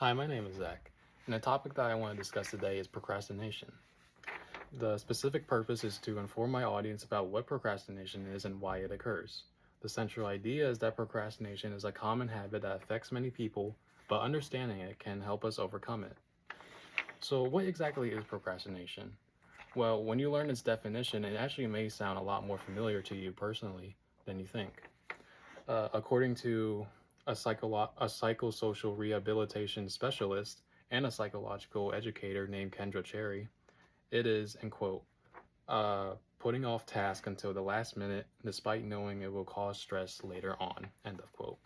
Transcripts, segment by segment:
Hi, my name is Zach, and the topic that I want to discuss today is procrastination. The specific purpose is to inform my audience about what procrastination is and why it occurs. The central idea is that procrastination is a common habit that affects many people, but understanding it can help us overcome it. So, what exactly is procrastination? Well, when you learn its definition, it actually may sound a lot more familiar to you personally than you think. According to a psychosocial rehabilitation specialist and a psychological educator named Kendra Cherry, it is, end quote, putting off tasks until the last minute despite knowing it will cause stress later on, end of quote.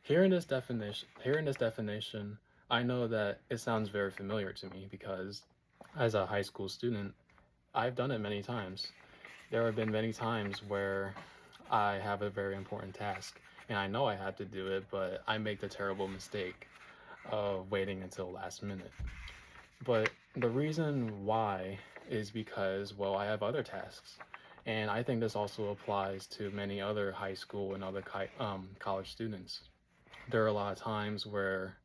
Hearing this definition, I know that it sounds very familiar to me because as a high school student, I've done it many times. There have been many times where I have a very important task and I know I have to do it, but I make the terrible mistake of waiting until last minute. But the reason why is because, well, I have other tasks. And I think this also applies to many other high school and other college students. There are a lot of times where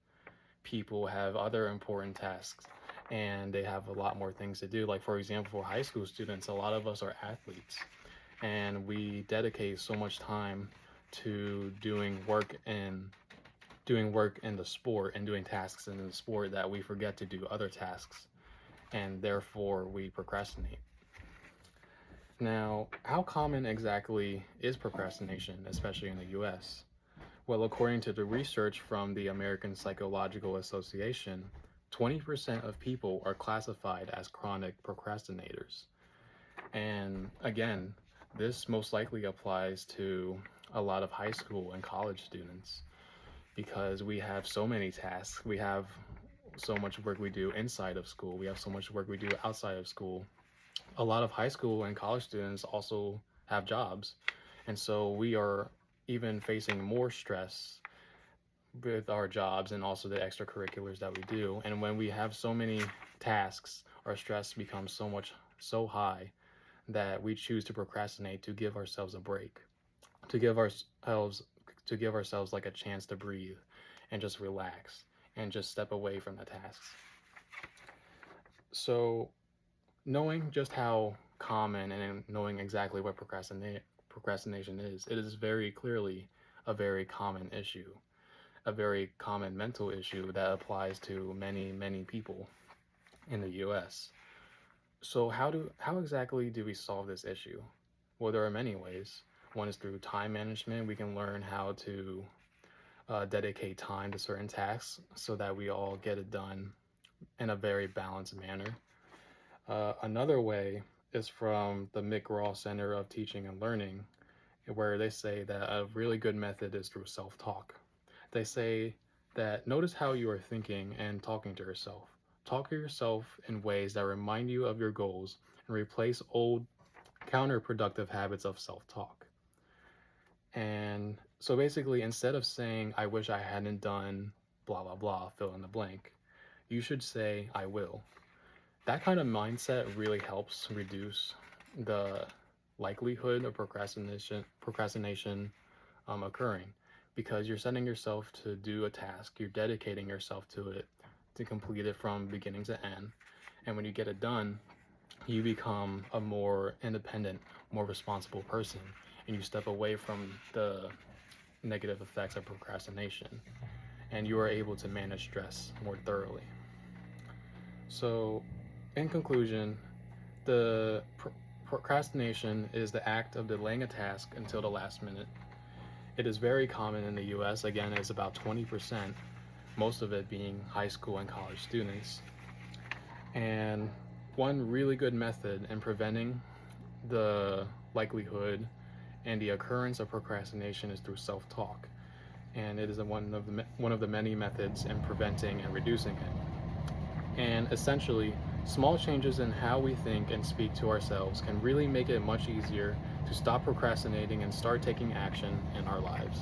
people have other important tasks and they have a lot more things to do. Like, for example, for high school students, a lot of us are athletes and we dedicate so much time to doing work in the sport and doing tasks in the sport that we forget to do other tasks and therefore we procrastinate. Now, how common exactly is procrastination, especially in the US? Well, according to the research from the American Psychological Association, 20% of people are classified as chronic procrastinators. And again, this most likely applies to a lot of high school and college students because we have so many tasks. We have so much work we do inside of school. We have so much work we do outside of school. A lot of high school and college students also have jobs. And so we are even facing more stress with our jobs and also the extracurriculars that we do. And when we have so many tasks, our stress becomes so high that we choose to procrastinate to give ourselves a break, to give ourselves like a chance to breathe and just relax and just step away from the tasks. So, knowing just how common and knowing exactly what procrastination is, it is very clearly a very common issue, a very common mental issue that applies to many, many people in the US. So how exactly do we solve this issue? Well, there are many ways. One is through time management. We can learn how to dedicate time to certain tasks so that we all get it done in a very balanced manner. Another way is from the McGraw Center of Teaching and Learning, where they say that a really good method is through self-talk. They say that notice how you are thinking and talking to yourself. Talk to yourself in ways that remind you of your goals and replace old counterproductive habits of self-talk. And so basically, instead of saying, I wish I hadn't done blah, blah, blah, fill in the blank, you should say, I will. That kind of mindset really helps reduce the likelihood of procrastination occurring because you're setting yourself to do a task, you're dedicating yourself to it to complete it from beginning to end. And when you get it done, you become a more independent, more responsible person, and you step away from the negative effects of procrastination, and you are able to manage stress more thoroughly. So, in conclusion, the procrastination is the act of delaying a task until the last minute. It is very common in the US. Again, it's about 20%, most of it being high school and college students. And one really good method in preventing the likelihood and the occurrence of procrastination is through self-talk. And it is one of the many methods in preventing and reducing it. And essentially, small changes in how we think and speak to ourselves can really make it much easier to stop procrastinating and start taking action in our lives.